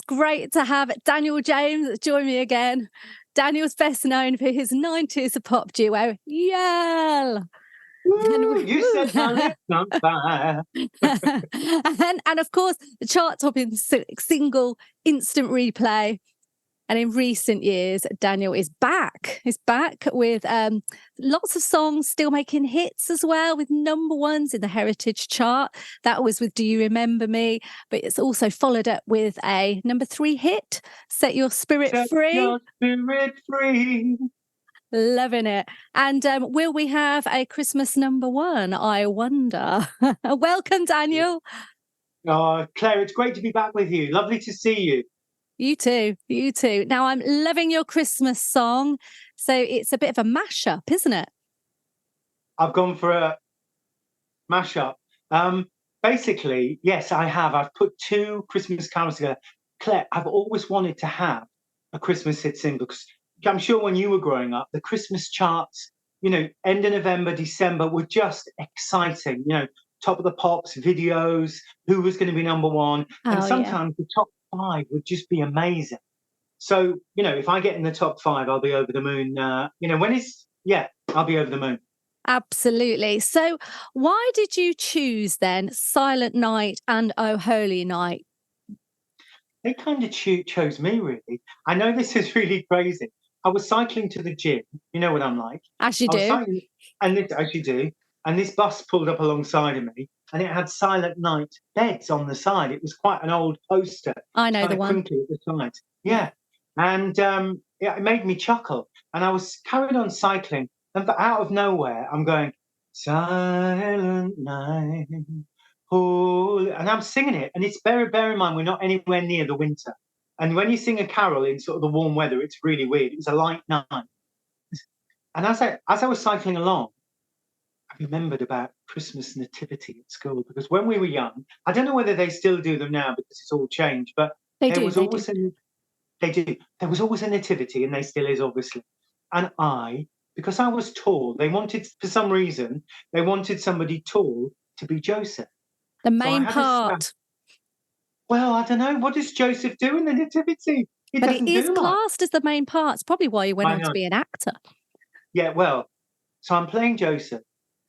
great to have Daniel James join me again. Daniel's best known for his 90s pop duo, Yell. Woo, you set my lips on fire. and of course, the chart-topping single Instant Replay. And in recent years, Daniel is back. He's back with lots of songs, still making hits as well, with number ones in the Heritage chart. That was with Do You Remember Me? But it's also followed up with a number 3 hit, Set Your Spirit Free. Your spirit free. Loving it. And will we have a Christmas number 1? I wonder. Welcome, Daniel. Oh, Claire, it's great to be back with you. Lovely to see you. You too. You too. Now, I'm loving your Christmas song. So it's a bit of a mashup, isn't it? I've gone for a mashup. Basically, yes, I have. I've put 2 Christmas carols together. Claire, I've always wanted to have a Christmas hit single because I'm sure when you were growing up, the Christmas charts, end of November, December were just exciting. Top of the Pops, videos, who was going to be number 1. And sometimes the top 5 would just be amazing. So, if I get in the top 5, I'll be over the moon. I'll be over the moon. Absolutely. So why did you choose then Silent Night and Oh Holy Night? They kind of chose me, really. I know this is really crazy. I was cycling to the gym. You know what I'm like. As you do. As you do. And this bus pulled up alongside of me, and it had Silent Night beds on the side. It was quite an old poster. I know the one. Crinkly at the side. Yeah. And it made me chuckle. And I was carried on cycling, and out of nowhere, I'm going, Silent Night, holy, and I'm singing it. And it's bear in mind, we're not anywhere near the winter. And when you sing a carol in sort of the warm weather, it's really weird. It was a light night. And as I was cycling along, I remembered about Christmas nativity at school, because when we were young, I don't know whether they still do them now because it's all changed, but there was always a nativity, and they still is, obviously. And because I was tall, for some reason, they wanted somebody tall to be Joseph. The main part. Well, I don't know. What does Joseph do in the nativity? But it is classed as the main part. It's probably why you went on to be an actor. Yeah, well, so I'm playing Joseph.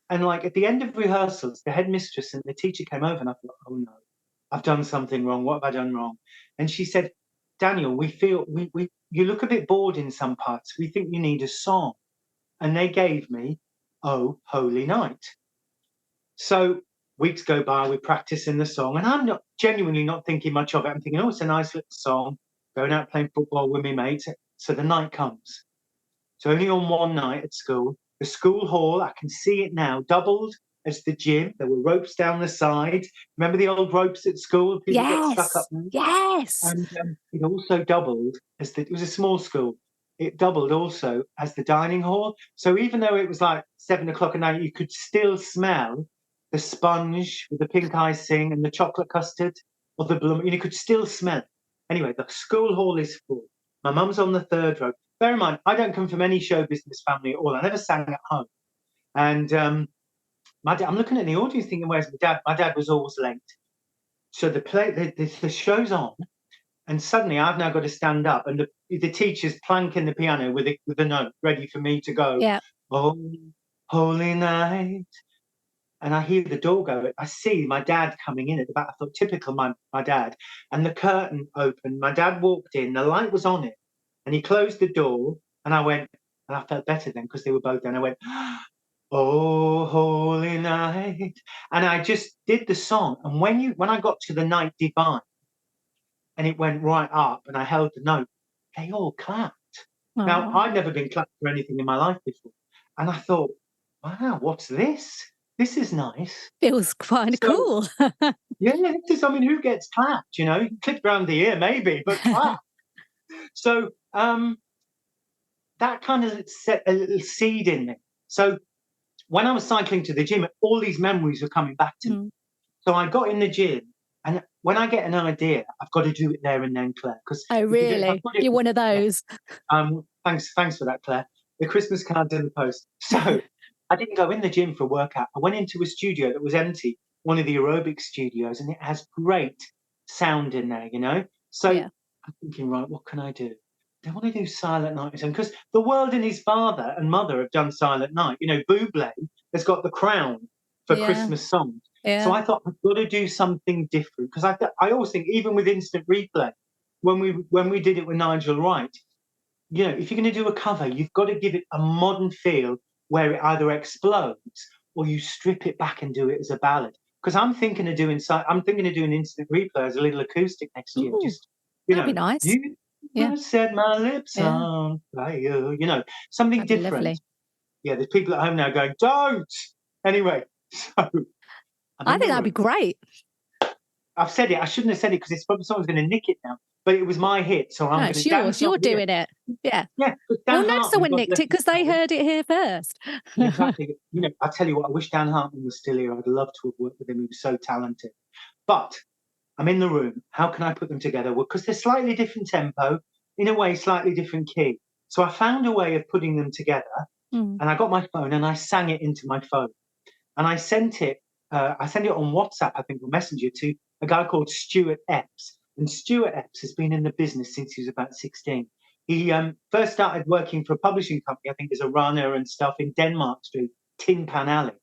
And at the end of rehearsals, the headmistress and the teacher came over, and I thought, oh no, I've done something wrong. What have I done wrong? And she said, Daniel, we feel you look a bit bored in some parts. We think you need a song. And they gave me Oh Holy Night. So weeks go by, we're practicing the song, and I'm genuinely not thinking much of it. I'm thinking, oh, it's a nice little song, going out playing football with my mates. So the night comes. So only on one night at school, the school hall, I can see it now, doubled as the gym. There were ropes down the side. Remember the old ropes at school? People get stuck up there. Yes. And it also doubled it was a small school. It doubled also as the dining hall. So even though it was 7:00 at night, you could still smell the sponge with the pink icing and the chocolate custard or the bloom. You could still smell it. Anyway, the school hall is full. My mum's on the 3rd row. Bear in mind, I don't come from any show business family at all. I never sang at home. And my dad, I'm looking at the audience thinking, where's my dad? My dad was always late. So the show's on, and suddenly I've now got to stand up, and the teacher's planking the piano with the note ready for me to go. Yeah. Oh, holy night. And I hear the door go. I see my dad coming in at the back. I thought, typical my dad. And the curtain opened. My dad walked in. The light was on it. And he closed the door. And I went, and I felt better then because they were both there. And I went, oh, holy night. And I just did the song. And when I got to the night divine, and it went right up, and I held the note, they all clapped. Oh. Now, I'd never been clapped for anything in my life before. And I thought, wow, what's this? This is nice. Feels quite cool. Yeah, who gets clapped? Clipped around the ear, maybe, but clap. So that kind of set a little seed in me. So when I was cycling to the gym, all these memories were coming back to me. So I got in the gym, and when I get an idea, I've got to do it there and then, Claire. Oh, really? You're one of those. Thanks for that, Claire. The Christmas card's in the post. So I didn't go in the gym for a workout. I went into a studio that was empty, one of the aerobic studios, and it has great sound in there, So I'm thinking, right, what can I do? I want to do Silent Night because The World and his father and mother have done Silent Night. You know, Bublé has got the crown for Yeah. Christmas songs. So Yeah. I thought I've got to do something different because I always think even with instant replay, when we did it with Nigel Wright, you know, if you're going to do a cover, you've got to give it a modern feel where it either explodes or you strip it back and do it as a ballad. Because I'm thinking of doing instant replay as a little acoustic next year. Ooh, Just you that'd be know, nice. you Yeah. set my lips Yeah. on fire. You know, something That'd be different. lovely. Yeah, there's people at home now going, "Don't." Anyway, so I'm I in think the that'd be room. great. I've said it. I shouldn't have said it because it's probably someone's going to nick it now. But it was my hit, so I'm No, going it's to. Dan's yours. not You're here. doing it. Yeah. Yeah, but Well, Dan no Hartman, someone God nicked bless it his because they soul. heard it here first. Exactly. You know, I tell you what, I wish Dan Hartman was still here. I'd love to have worked with him. He was so talented. But I'm in the room. How can I put them together? Well, because they're slightly different tempo, in a way, slightly different key. So I found a way of putting them together, Mm. and I got my phone and I sang it into my phone, and I sent it. I sent it on WhatsApp, I think, or Messenger to a guy called Stuart Epps. And Stuart Epps has been in the business since he was about 16. He first started working for a publishing company, I think, as a runner and stuff in Denmark Street, Tin Pan Alley.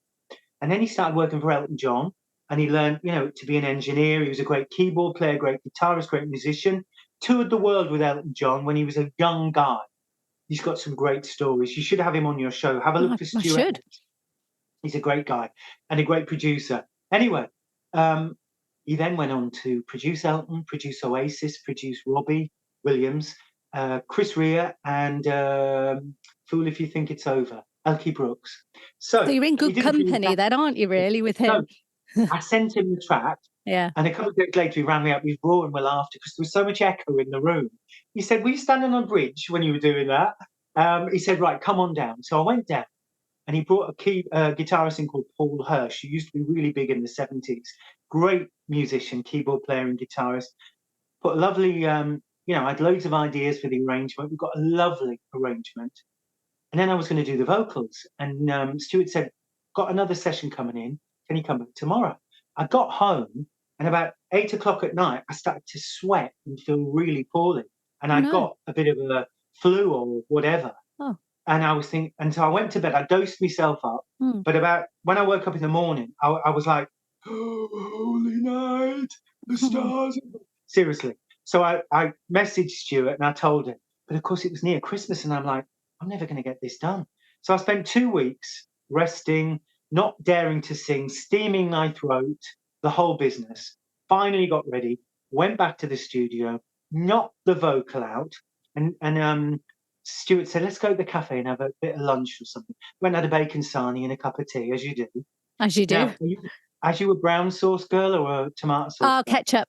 And then he started working for Elton John, and he learned, you know, to be an engineer. He was a great keyboard player, great guitarist, great musician. Toured the world with Elton John when he was a young guy. He's got some great stories. You should have him on your show. Have a look for I Stuart. should. He's a great guy and a great producer. Anyway, he then went on to produce Elton, produce Oasis, produce Robbie Williams, Chris Rea, and Fool If You Think It's Over, Elkie Brooks. So So you're in he good didn't produce company that. then, aren't you, really, with No, him? I sent him the track, Yeah. and a couple of days later he rang me up. He was roaring with laughter because there was so much echo in the room. He said, "Were you standing on a bridge when you were doing that?" He said, "Right, come on down." So I went down, and he brought a guitarist in called Paul Hirsch, who used to be really big in the 70s. Great musician, keyboard player and guitarist. Put a lovely, you know, I had loads of ideas for the arrangement. We got a lovely arrangement. And then I was going to do the vocals. And Stuart said, "Got another session coming in. Can you come back tomorrow?" I got home, and about 8 o'clock at night, I started to sweat and feel really poorly. And Oh, I no. got a bit of a flu or whatever. Oh. And I was thinking, and so I went to bed, I dosed myself up. Mm. But about when I woke up in the morning, I was like, "Oh, holy night, the stars." Seriously. So I messaged Stuart and I told him. But of course, it was near Christmas, and I'm like, I'm never going to get this done. So I spent 2 weeks resting, not daring to sing, steaming my throat, the whole business. Finally got ready, went back to the studio, knocked the vocal out, and Stuart said, "Let's go to the cafe and have a bit of lunch or something." Went and had a bacon sarnie and a cup of tea, as you do. As you do. Now, as you a brown sauce girl or a tomato sauce Oh, girl? ketchup.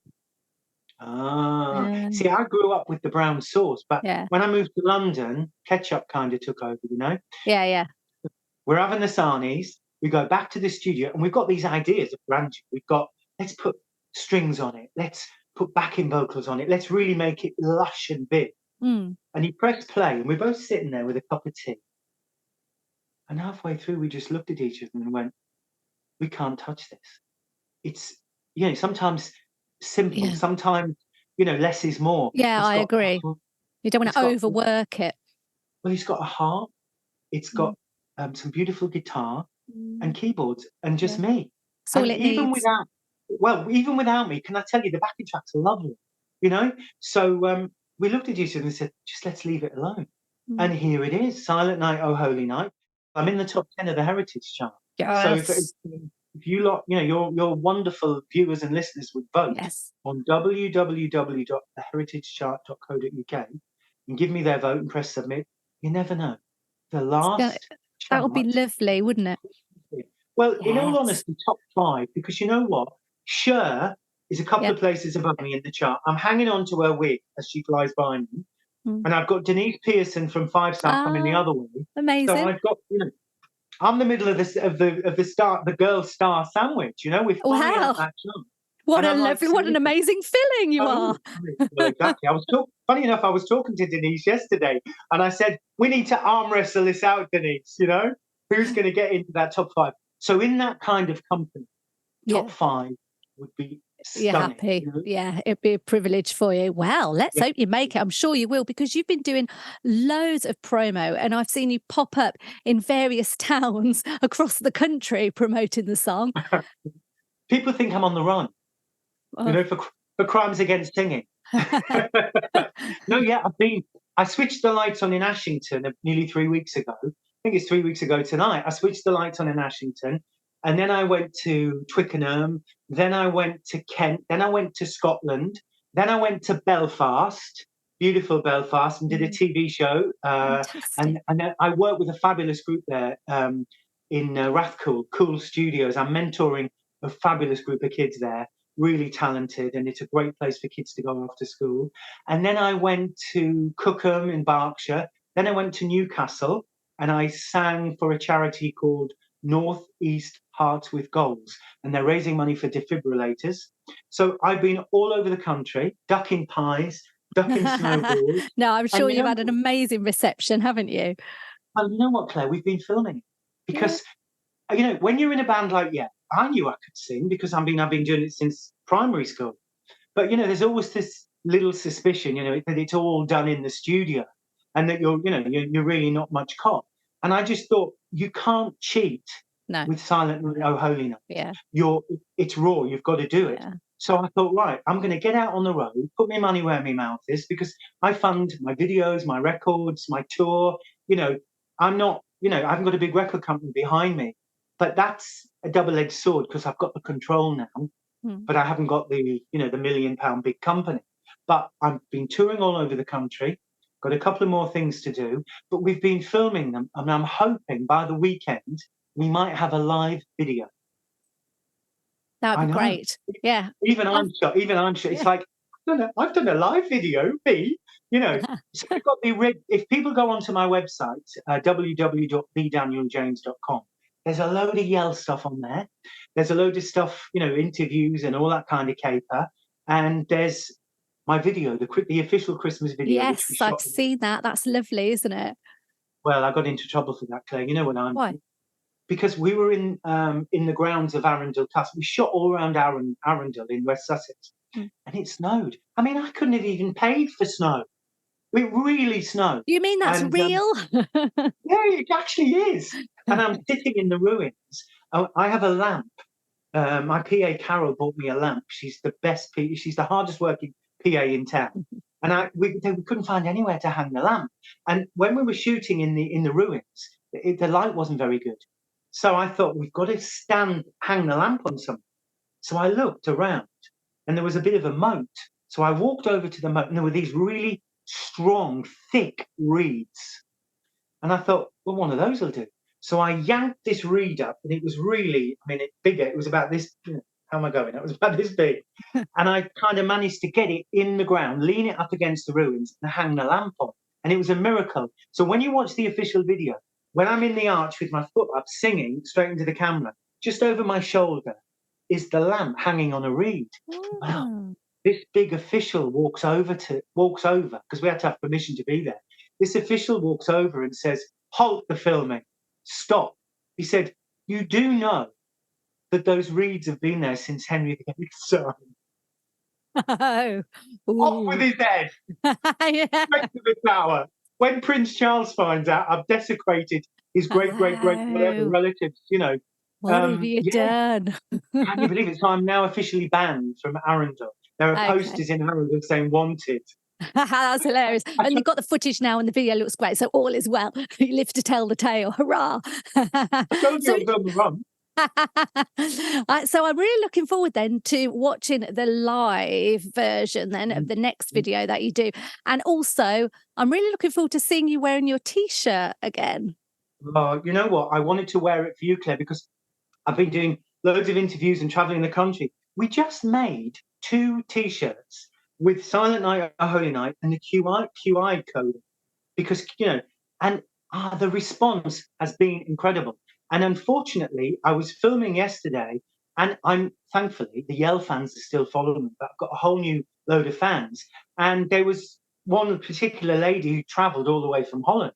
See, I grew up with the brown sauce, but Yeah. when I moved to London, ketchup kind of took over, you know? Yeah, yeah. We're having the sarnies, we go back to the studio, and we've got these ideas of grandeur. We've got, let's put strings on it, let's put backing vocals on it, let's really make it lush and big. Mm. And he pressed play, and we're both sitting there with a cup of tea. And halfway through, we just looked at each other and went, we can't touch this. It's, you know, sometimes simple, Yeah. sometimes, you know, less is more. Yeah, It's I got, agree. You don't want it's to got, overwork it. well, it's got a heart, it's got some beautiful guitar and keyboards, and just Yeah. me. That's all And it even needs. even without me, can I tell you, the backing tracks are lovely, you know? So we looked at each other and said, just let's leave it alone. And here it is, Silent Night, Oh Holy Night. I'm in the top 10 of the Heritage chart. So Yes. if you lot, you know, your wonderful viewers and listeners would vote Yes. on www.theheritagechart.co.uk and give me their vote and press submit, you never know. The last That would be chart. lovely, wouldn't it? Well, in all Yes. honesty, top 5, because you know what? Cher is a couple Yeah. of places above me in the chart. I'm hanging on to her wig as she flies by me. And I've got Denise Pearson from Five Star coming the other way. So Amazing. I've got, you know, I'm the middle of the girl star sandwich, you know, we're firing Wow. at that chart. What And a I'm like, lovely, what an amazing filling you are. Well, exactly. Funny enough, I was talking to Denise yesterday, and I said, we need to arm wrestle this out, Denise, you know? Who's going to get into that top 5? So in that kind of company, top 5 would be You're Stunning. happy. Yeah, it'd be a privilege for you. Well, let's hope you make it. I'm sure you will, because you've been doing loads of promo and I've seen you pop up in various towns across the country promoting the song. People think I'm on the run, Oh. for crimes against singing. No, yeah, I switched the lights on in Ashington nearly 3 weeks ago. I think it's 3 weeks ago tonight. I switched the lights on in Ashington, and then I went to Twickenham, then I went to Kent, then I went to Scotland, then I went to Belfast, beautiful Belfast, and did a TV show. Fantastic. And then I worked with a fabulous group there in Rathcoole, Cool Studios. I'm mentoring a fabulous group of kids there, really talented, and it's a great place for kids to go after school. And then I went to Cookham in Berkshire. Then I went to Newcastle and I sang for a charity called North East Hearts with Goals, and they're raising money for defibrillators. So I've been all over the country, ducking pies, ducking snowballs. No, I'm sure And you you've know, had an amazing reception, haven't you? and you know what, Claire? We've been filming it because you know, when you're in a band like, yeah, I knew I could sing because I've been doing it since primary school. But you know, there's always this little suspicion, you know, that it's all done in the studio, and that you're really not much cop. And I just thought, you can't cheat No. with Silent Night, Oh Holy Night. Yeah. It's raw. You've got to do it. Yeah. So I thought, right, I'm going to get out on the road, put my money where my mouth is, because I fund my videos, my records, my tour. You know, I'm not, you know, I haven't got a big record company behind me, but that's a double-edged sword because I've got the control now, but I haven't got the, you know, the £1 million big company. But I've been touring all over the country, got a couple of more things to do, but we've been filming them, and I'm hoping by the weekend we might have a live video. That would be great. Yeah. Even I'm sure. It's like, I've done a live video, me, you know. So I've got if people go onto my website, www.bdanieljames.com, there's a load of Yell stuff on there. There's a load of stuff, you know, interviews and all that kind of caper. And there's my video, the official Christmas video. Yes, I've seen that. That's lovely, isn't it? Well, I got into trouble for that, Claire. You know what Why? Because we were in the grounds of Arundel Castle. We shot all around Arundel in West Sussex, and it snowed. I mean, I couldn't have even paid for snow. It really snowed. You mean that's real? Yeah, it actually is. And I'm sitting in the ruins. I have a lamp. My PA Carol bought me a lamp. She's the best PA. She's the hardest working PA in town. And we couldn't find anywhere to hang the lamp. And when we were shooting in the ruins, the light wasn't very good. So I thought, we've got to hang the lamp on something. So I looked around, and there was a bit of a moat. So I walked over to the moat, and there were these really strong, thick reeds. And I thought, well, one of those will do. So I yanked this reed up, and it was really, I mean, bigger. It was about this, how am I going? It was about this big. And I kind of managed to get it in the ground, lean it up against the ruins, and hang the lamp on. And it was a miracle. So when you watch the official video, when I'm in the arch with my foot up, singing straight into the camera, just over my shoulder is the lamp hanging on a reed. Oh. Wow. This big official walks over, because we had to have permission to be there. This official walks over and says, "Halt the filming. Stop." He said, "You do know that those reeds have been there since Henry VIII's time." Oh. Off with his head. Yeah. Straight to the tower. When Prince Charles finds out I've desecrated his great relatives, you know. What have you done? Can you believe it? So I'm now officially banned from Arundel. There are posters in Arundel saying "wanted." That's hilarious. And you've got the footage now, and the video looks great. So all is well. You live to tell the tale. Hurrah! I told you I was on the run. So I'm really looking forward then to watching the live version then of the next video that you do. And also, I'm really looking forward to seeing you wearing your T-shirt again. You know what? I wanted to wear it for you, Claire, because I've been doing loads of interviews and traveling the country. We just made 2 T-shirts with Silent Night, A Holy Night, and the QI code, because, you know, and the response has been incredible. And unfortunately, I was filming yesterday, and thankfully, the Yell fans are still following me, but I've got a whole new load of fans. And there was one particular lady who traveled all the way from Holland.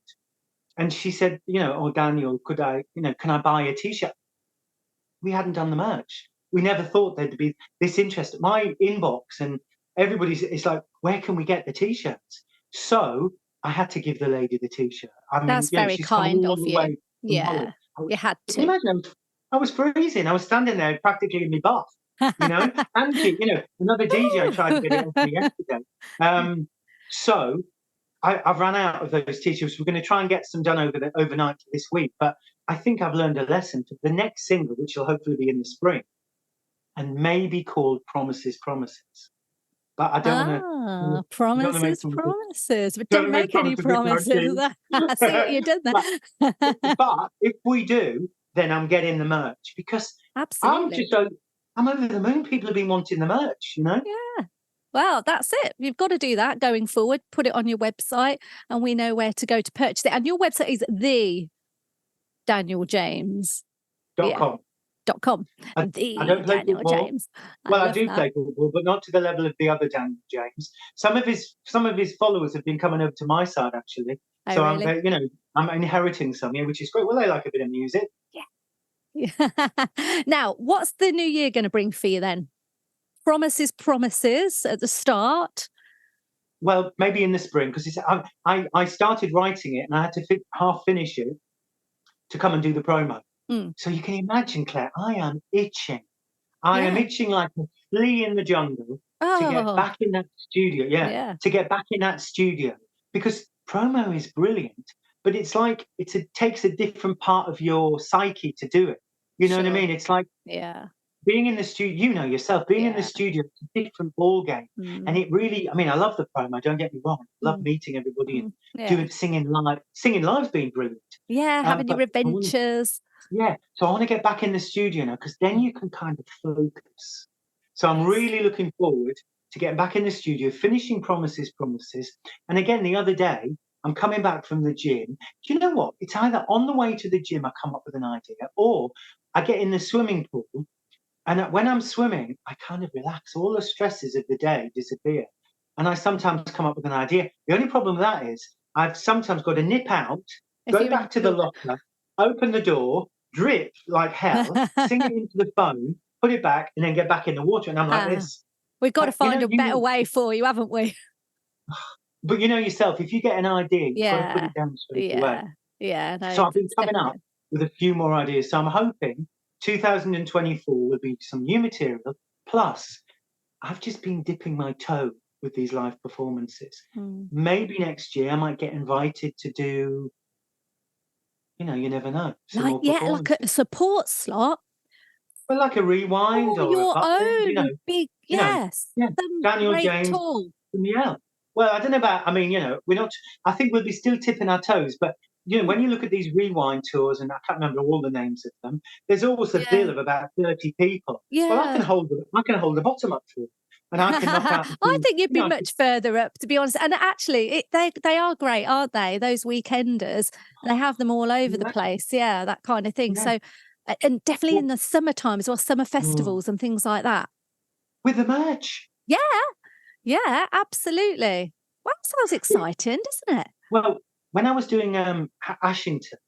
And she said, you know, "Oh, Daniel, can I buy a T-shirt?" We hadn't done the merch. we never thought there'd be this interest. My inbox and it's like, where can we get the t-shirts? So I had to give the lady the t-shirt. I mean, That's very she's come kind all of the you. way from Yeah, Holland. you had Can you to. imagine? I was freezing. I was standing there practically in my bath, Angie, another DJ tried to get it off me yesterday. So I've run out of those t-shirts. We're going to try and get some done overnight this week, but I think I've learned a lesson for the next single, which will hopefully be in the spring, and maybe called Promises, Promises. But I don't want to. Promises, promises, but don't make any promises. I see what you've done there. But if we do, then I'm getting the merch, because Absolutely. I'm over the moon. People have been wanting the merch, Yeah. Well, that's it. You've got to do that going forward. Put it on your website, and we know where to go to purchase it. And your website is the Daniel James. .com. .com. I don't play Daniel football. James. Well, I do play football, but not to the level of the other Daniel James. Some of his followers have been coming over to my side, actually. Oh, so really? I'm inheriting some, which is great. Well, they like a bit of music. Yeah. Now, what's the new year going to bring for you then? Promises, promises at the start. Well, maybe in the spring, because I started writing it and I had to half finish it to come and do the promo. So you can imagine, Claire, I am itching. I am itching like a flea in the jungle to get back in that studio. To get back in that studio, because promo is brilliant, but it's like it takes a different part of your psyche to do it. You know what I mean? It's like being in the studio. You know yourself, being in the studio, it's a different ball game, and it really. I mean, I love the promo. Don't get me wrong. I love meeting everybody and singing live. Singing live's been brilliant. Yeah, having your adventures. So I want to get back in the studio now, because then you can kind of focus. So I'm really looking forward to getting back in the studio, finishing Promises, Promises. And again, the other day, I'm coming back from the gym. Do you know what? It's either on the way to the gym, I come up with an idea, or I get in the swimming pool. And when I'm swimming, I kind of relax. All the stresses of the day disappear. And I sometimes come up with an idea. The only problem with that is I've sometimes got to nip out, go back to the locker, open the door, drip like hell, sing it into the phone, put it back, and then get back in the water. And I'm like this. We've got to find a better way for you, haven't we? But you know yourself, if you get an idea, you've got to put it down straight away. No, so I've been coming up with a few more ideas. So I'm hoping 2024 will be some new material. Plus, I've just been dipping my toe with these live performances. Maybe next year I might get invited to do, you never know. Like a support slot. Well, like a rewind or your a own big, Daniel James. Well, I don't know about. I mean, we're not. I think we'll be still tipping our toes, but when you look at these rewind tours, and I can't remember all the names of them, there's always a bill of about 30 people. Well, I can hold the bottom up for it. And I can knock out. I think you'd be much further up, to be honest. And actually, they are great, aren't they? Those weekenders, they have them all over the place. Yeah, that kind of thing. So, and definitely in the summertime as well, summer festivals and things like that. With the merch. Yeah, absolutely. Well, that sounds exciting, doesn't it? Well, when I was doing Ashington,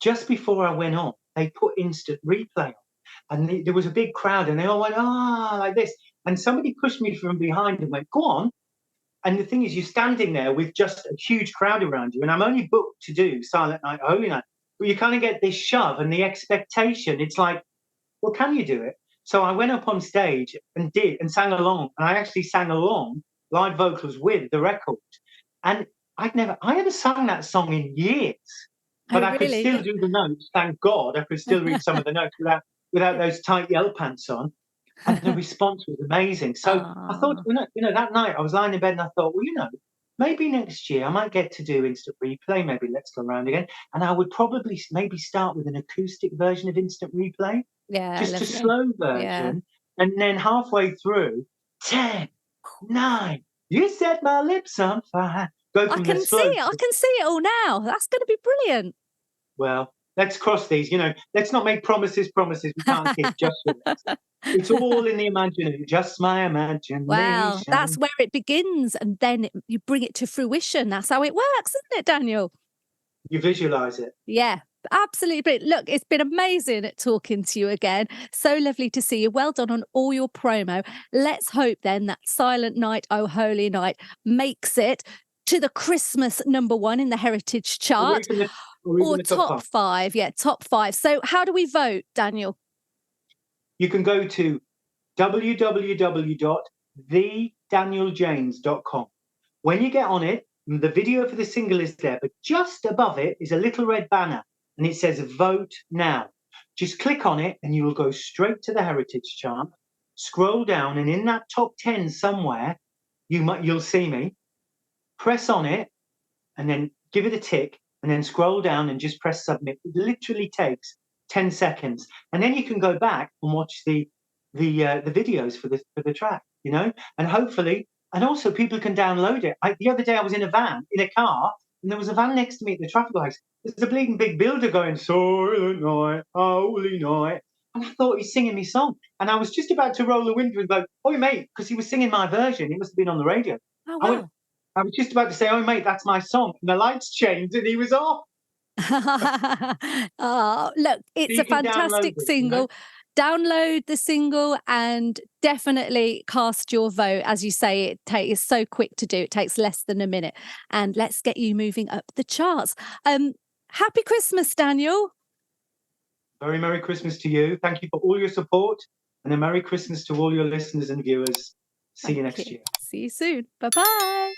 just before I went on, they put instant replay on. And there was a big crowd, and they all went, like this. And somebody pushed me from behind and went, go on. And the thing is, you're standing there with just a huge crowd around you. And I'm only booked to do Silent Night, Holy Night. But you kind of get this shove and the expectation. It's like, well, can you do it? So I went up on stage and sang along. And I actually sang along live vocals with the record. And I haven't sung that song in years. But I could still do the notes. Thank God I could still read some of the notes without those tight yell pants on. And the response was amazing. So I thought, that night I was lying in bed and I thought, well, maybe next year I might get to do Instant Replay. Maybe Let's Go Round Again. And I would probably maybe start with an acoustic version of Instant Replay. Yeah. Just a slow version. Yeah. And then halfway through, 10, 9, you set my lips on fire. I can see it all now. That's going to be brilliant. Well, let's cross these. Let's not make promises we can't keep. Just it's all in the imagination, just my imagination. Wow, that's where it begins, and then you bring it to fruition. That's how it works, isn't it, Daniel? You visualize it. Yeah, Absolutely brilliant. Look, it's been amazing talking to you again. So lovely to see you. Well done on all your promo. Let's hope then that Silent Night, Oh Holy Night makes it to the Christmas #1 in the Heritage chart, or even the top top 5. 5. Yeah, top 5. So how do we vote, Daniel? You can go to www.thedanieljames.com. When you get on it, the video for the single is there, but just above it is a little red banner and it says vote now. Just click on it and you will go straight to the Heritage chart, scroll down, and in that top 10 somewhere, you'll see me. Press on it and then give it a tick and then scroll down and just press submit. It literally takes 10 seconds. And then you can go back and watch the videos for the track, you know, and hopefully, and also people can download it. The other day I was in a car, and there was a van next to me at the traffic lights. There's a bleeding big builder going, Silent Night, Holy Night. And I thought he's singing me song. And I was just about to roll the window and go, "Oi, mate," because he was singing my version. He must have been on the radio. Oh, I went, wow. I was just about to say, "Oh, mate, that's my song." And the lights changed and he was off. Oh, look, it's You a can download fantastic it, single. Download the single and definitely cast your vote. As you say, it's so quick to do. It takes less than a minute. And let's get you moving up the charts. Happy Christmas, Daniel. Very Merry Christmas to you. Thank you for all your support, and a Merry Christmas to all your listeners and viewers. See you next year. See you soon. Bye-bye.